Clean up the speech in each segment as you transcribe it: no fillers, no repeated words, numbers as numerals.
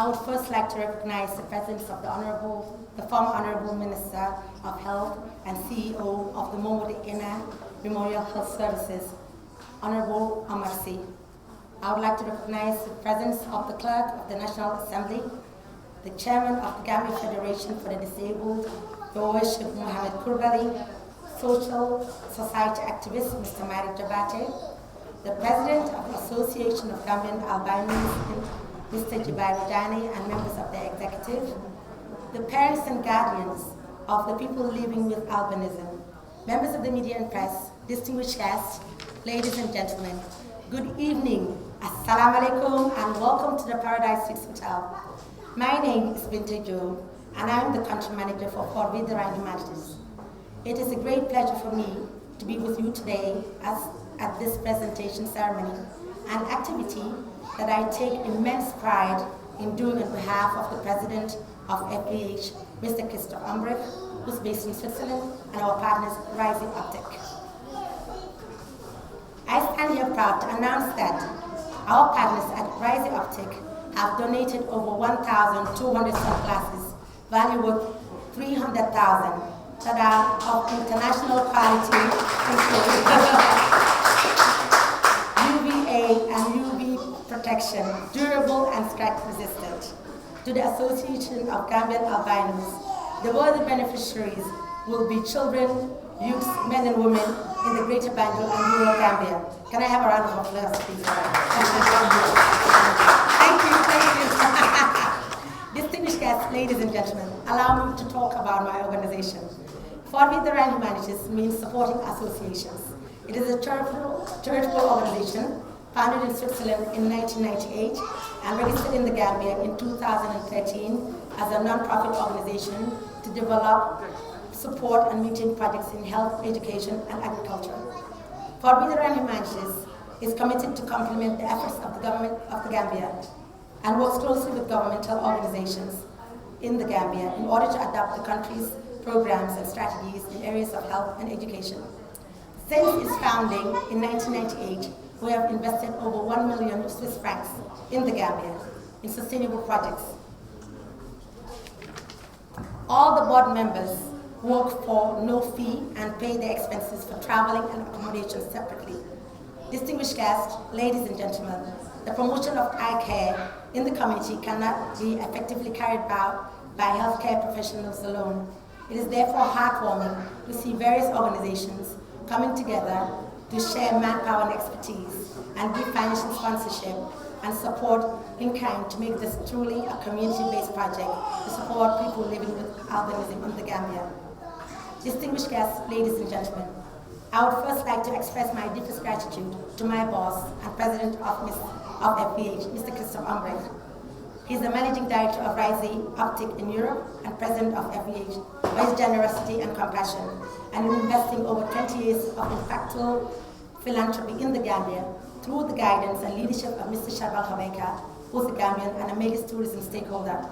I would first like to recognize the presence of the former Honorable Minister of Health and CEO of the Momode Ina Memorial Health Services, Honorable Amarsi. I would like to recognize the presence of the Clerk of the National Assembly, the Chairman of the Gambia Federation for the Disabled, Your Worship Mohammed Kurbali, Social Society activist Mr. Malik Jabate, the President of the Association of Gambian Albinos, Mr. Jibai Rajani, and members of the executive, the parents and guardians of the people living with albinism, members of the media and press, distinguished guests, ladies and gentlemen, good evening, assalamu alaikum, and welcome to the Paradise Suites Hotel. My name is Binta Jo, and I am the country manager for Fort Ryan Humanities. It is a great pleasure for me to be with you today at this presentation ceremony, an activity that I take immense pride in doing on behalf of the President of FVH, Mr. Christoph Umbrich, who's based in Switzerland, and our partners, REIZE Optic. I stand here proud to announce that our partners at REIZE Optic have donated over 1,200 sunglasses, value worth 300,000, that are of international quality, UVA and UV protection, durable and scratch resistant. To the Association of Gambian Albinos, the worthy beneficiaries will be children, youths, men and women in the Greater Banjul and rural Gambia. Can I have a round of applause, please? Thank you. Distinguished guests, ladies and gentlemen, allow me to talk about my organization. Fort Ryan Humanities means supporting associations. It is a charitable organization founded in Switzerland in 1998 and registered in the Gambia in 2013 as a non-profit organization to develop, support, and maintain projects in health, education, and agriculture. Fort Ryan Humanities is committed to complement the efforts of the government of the Gambia and works closely with governmental organizations in the Gambia in order to adapt the country's programs and strategies in areas of health and education. Since its founding in 1998, we have invested over 1 million Swiss francs in the Gambia in sustainable projects. All the board members work for no fee and pay their expenses for traveling and accommodation separately. Distinguished guests, ladies and gentlemen, the promotion of eye care in the community cannot be effectively carried out by healthcare professionals alone. It is therefore heartwarming to see various organizations coming together to share manpower and expertise and give financial sponsorship and support in kind to make this truly a community-based project to support people living with albinism in the Gambia. Distinguished guests, ladies and gentlemen, I would first like to express my deepest gratitude to my boss and president of FVH, Mr. Christoph Umbrich. He is the managing director of REIZE Optic in Europe and president of FVH for his generosity and compassion, and in investing over 20 years of impactful philanthropy in the Gambia through the guidance and leadership of Mr. Sharbal Habeka, who is a Gambian and a major tourism stakeholder.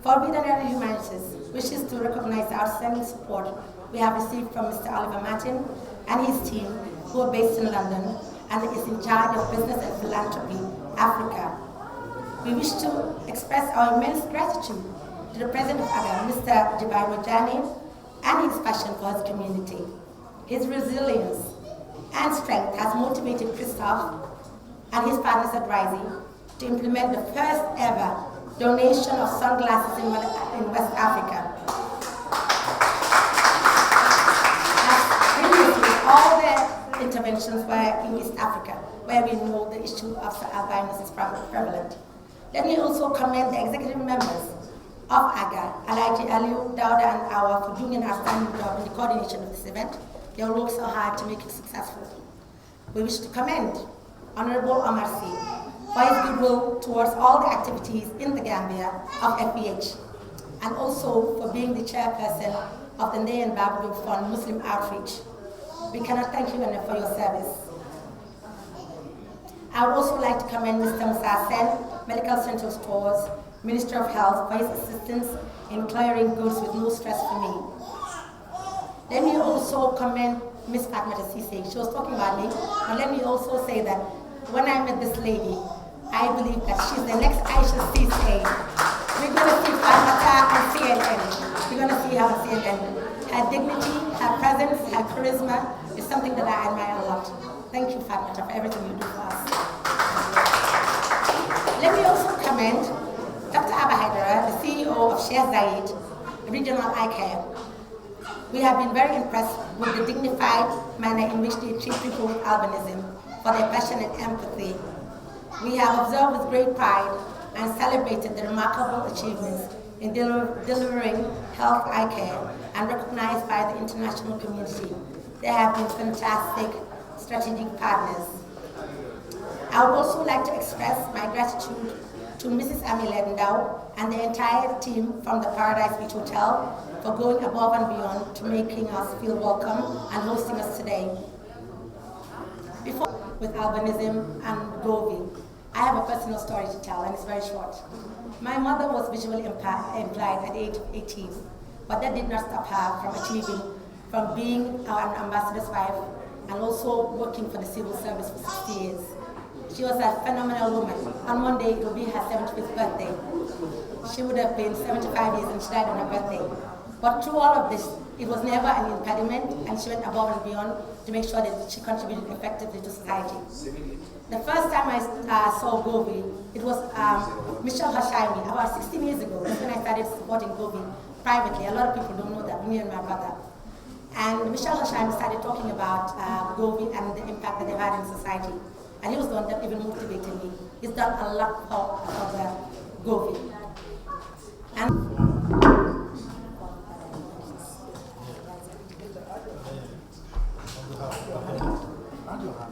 Fort Ryan Humanities wishes to recognize the outstanding support we have received from Mr. Oliver Martin and his team, who are based in London and is in charge of business and philanthropy, Africa. We wish to express our immense gratitude to the President of AGA, Mr. Jibai Rajani, and his passion for his community. His resilience and strength has motivated Christoph and his partners at REIZE to implement the first ever donation of sunglasses in West Africa. As previously, all the interventions were in East Africa, where we know the issue of albinism is prevalent. Let me also commend the executive members of AGA, Alaji Aliu, Dauda, and Awa for doing an outstanding job in the coordination of this event. They all worked so hard to make it successful. We wish to commend Honorable Amarsi for his goodwill towards all the activities in the Gambia of FVH, and also for being the chairperson of the Ney and Babu Fund Muslim Outreach. We cannot thank you enough for your service. I would also like to commend Mr. Musa Sen, Medical Central Stores, Minister of Health, for his assistance in clearing goods with no stress for me. Let me also commend Ms. Fatma Sise. She was talking about me, and let me also say that when I met this lady, I believe that she's the next Aisha CSA. We're going to see Fatmata on CNN. We're going to see her on CNN. Her dignity, her presence, her charisma is something that I admire a lot. Thank you, Fatmata, for everything you do for us. Let me also commend Dr. Abba Haidara, the CEO of Sheikh Zayed Regional Eye Care. We have been very impressed with the dignified manner in which they treat people with albinism, for their passion and empathy. We have observed with great pride and celebrated the remarkable achievements in delivering health eye care and recognized by the international community. They have been fantastic strategic partners. I would also like to express my gratitude to Mrs. Amile Ndau and the entire team from the Paradise Beach Hotel for going above and beyond to making us feel welcome and hosting us today. Before with albinism and Govi, I have a personal story to tell, and it's very short. My mother was visually impaired at the age of 18, but that did not stop her from being an ambassador's wife and also working for the civil service for 60 years. She was a phenomenal woman. On Monday, it will be her 75th birthday. She would have been 75 years and she died on her birthday. But through all of this, it was never an impediment, and she went above and beyond to make sure that she contributed effectively to society. The first time I saw Govi, it was Michelle Hashaimi, about 16 years ago. That's when I started supporting Govi privately. A lot of people don't know that, me and my brother. And Michelle Hashaimi started talking about Govi and the impact that they've had in society. And he was the one that even motivated me. He's done a lot for Govi. And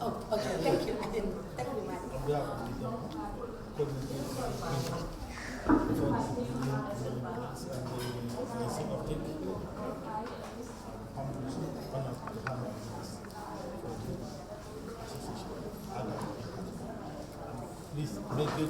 oh, okay, thank you. Thank you, Mike. Please make it.